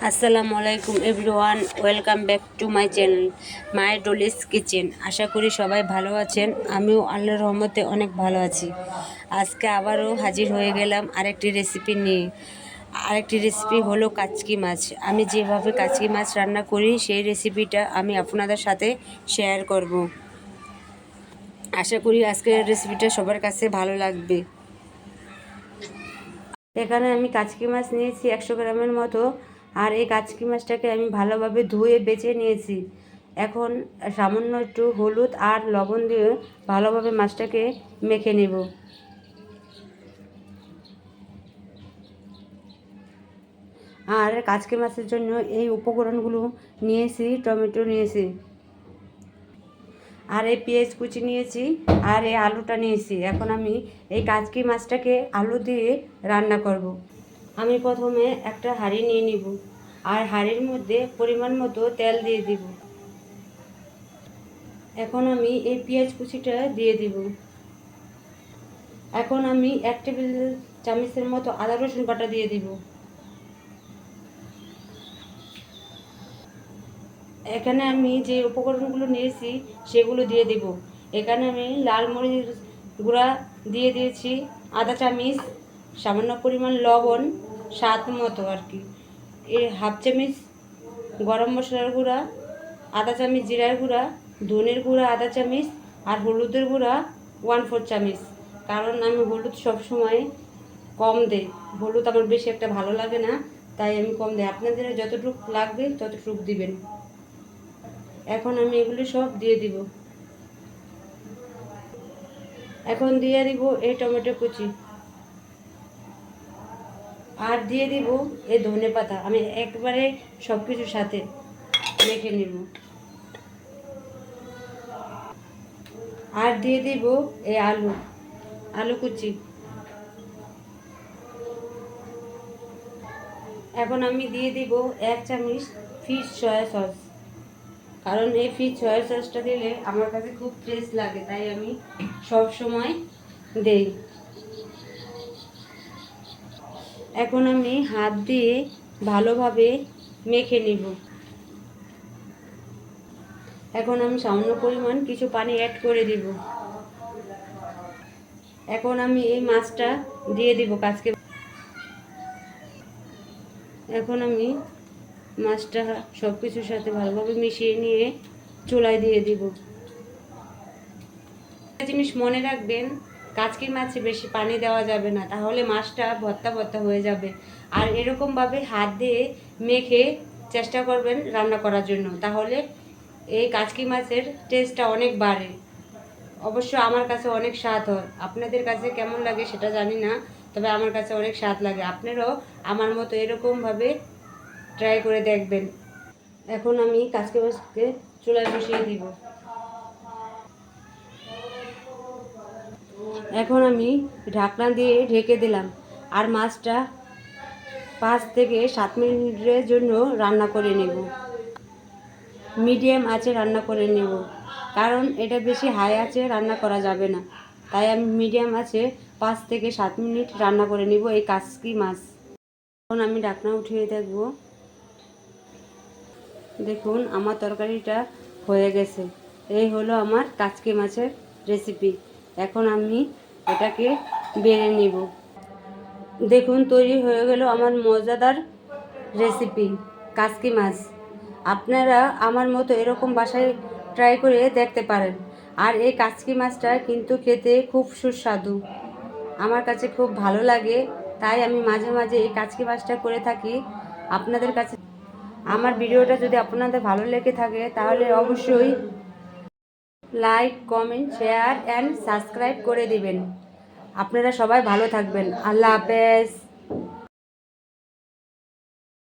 আসসালামু আলাইকুম everyone, welcome back to my channel my Dolly's kitchen. আশা করি সবাই ভালো আছেন। আমিও আল্লাহর রহমতে অনেক ভালো আছি। আজকে আবারও হাজির হয়ে গেলাম আরেকটি রেসিপি নিয়ে। আরেকটি রেসিপি হলো কাচকি মাছ। আমি যেভাবে কাচকি মাছ রান্না করি সেই রেসিপিটা আমি আপনাদের সাথে শেয়ার করব। আশা করি আজকের রেসিপিটা সবার কাছে ভালো লাগবে। এখানে আমি কাচকি মাছ নিয়েছি 100 গ্রামের মতো। আর এই কাচকি মাছটাকে আমি ভালোভাবে ধুয়ে বেছে নিয়েছি। এখন সামান্য একটু হলুদ আর লবণ দিয়ে ভালোভাবে মাছটাকে মেখে নেব। আর কাচকি মাছের জন্য এই উপকরণগুলো নিয়েছি। টমেটো নিয়েছি, আর এই পেঁয়াজ কুচি নিয়েছি, আর এই আলুটা নিয়েছি। এখন আমি এই কাচকি মাছটাকে আলু দিয়ে রান্না করব। আমি প্রথমে একটা হাঁড়ি নিয়ে নিব, আর হাঁড়ির মধ্যে পরিমাণ মতো তেল দিয়ে দিব। এখন আমি এই পেঁয়াজ কুচিটা দিয়ে দিব। এখন আমি 1 টেবিল চামচের মতো আদা রসুন বাটা দিয়ে দিব। এখানে আমি যে উপকরণগুলো নিয়েছি সেগুলো দিয়ে দিব। এখানে আমি লাল মরিচ গুঁড়া দিয়ে দিয়েছি আধা চামচ, সামান্য পরিমাণ লবণ স্বাদ মতো আর কি, এই হাফ চামচ গরম মশলার গুঁড়া, আধা চামচ জিরার গুঁড়া, ধনের গুঁড়া আধা চামচ, আর হলুদের গুঁড়া 1/4 চামচ। কারণ আমি হলুদ সবসময় কম দেই, হলুদ আমার বেশি একটা ভালো লাগে না, তাই আমি কম দিই। আপনাদের যতটুকু লাগবে ততটুকু দিবেন। এখন আমি এগুলি সব দিয়ে দিব। এখন দিয়ে দিব এই টমেটো কুচি, আর দিয়ে দিব এই ধনে পাতা। আমি একবারে সব কিছুর সাথে মেখে নেব। আর দিয়ে দিব এই আলু কুচি। এখন আমি দিয়ে দিব 1 চামচ ফিশ সয়া সস। কারণ এই ফিশ সয়া সসটা দিলে আমার কাছে খুব টেস্ট লাগে, তাই আমি সব সময় দেই। এখন আমি হাত দিয়ে ভালোভাবে মেখে নিব। এখন আমি সামান্য পরিমাণ কিছু পানি অ্যাড করে দিব। এখন আমি এই মাছটা দিয়ে দিব কাচকে। এখন আমি মাছটা সব কিছুর সাথে ভালোভাবে মিশিয়ে নিয়ে চুলায় দিয়ে দিব। একটা জিনিস মনে রাখবেন, কাচকি মাছে বেশি পানি দেওয়া যাবে না, তাহলে মাছটা ভর্তা ভর্তা হয়ে যাবে। আর এরকমভাবে হাত দিয়ে মেখে চেষ্টা করবেন রান্না করার জন্য, তাহলে এই কাচকি মাছের টেস্টটা অনেক বাড়ে। অবশ্য আমার কাছে অনেক স্বাদ হয়, আপনাদের কাছে কেমন লাগে সেটা জানি না, তবে আমার কাছে অনেক স্বাদ লাগে। আপনারাও আমার মতো এরকমভাবে ট্রাই করে দেখবেন। এখন আমি কাচকি মাছকে চুলায় বসিয়ে দিব। এখন আমি ঢাকনা দিয়ে ঢেকে দিলাম, আর মাছটা 5 থেকে 7 মিনিটের জন্য রান্না করে নেব। মিডিয়াম আঁচে রান্না করে নেব, কারণ এটা বেশি হাই আঁচে রান্না করা যাবে না। তাই আমি মিডিয়াম আঁচে 5 থেকে 7 মিনিট রান্না করে নেব এই কাচকি মাছ। এখন আমি ঢাকনা উঠিয়ে দেখব। দেখুন আমার তরকারিটা হয়ে গেছে। এই হলো আমার কাচকি মাছের রেসিপি। এখন আমি এটাকে বেড়ে নিব। দেখুন তৈরি হয়ে গেল আমার মজাদার রেসিপি কাচকি মাছ। আপনারা আমার মতো এরকম বাসায় ট্রাই করে দেখতে পারেন। আর এই কাচকি মাছটা কিন্তু খেতে খুব সুস্বাদু, আমার কাছে খুব ভালো লাগে, তাই আমি মাঝে মাঝে এই কাচকি মাছটা করে থাকি আপনাদের কাছে। আমার ভিডিওটা যদি আপনাদের ভালো লেগে থাকে তাহলে অবশ্যই like, comment, share and subscribe করে দিবেন। আপনারা সবাই ভালো থাকবেন। আল্লাহ হাফেজ।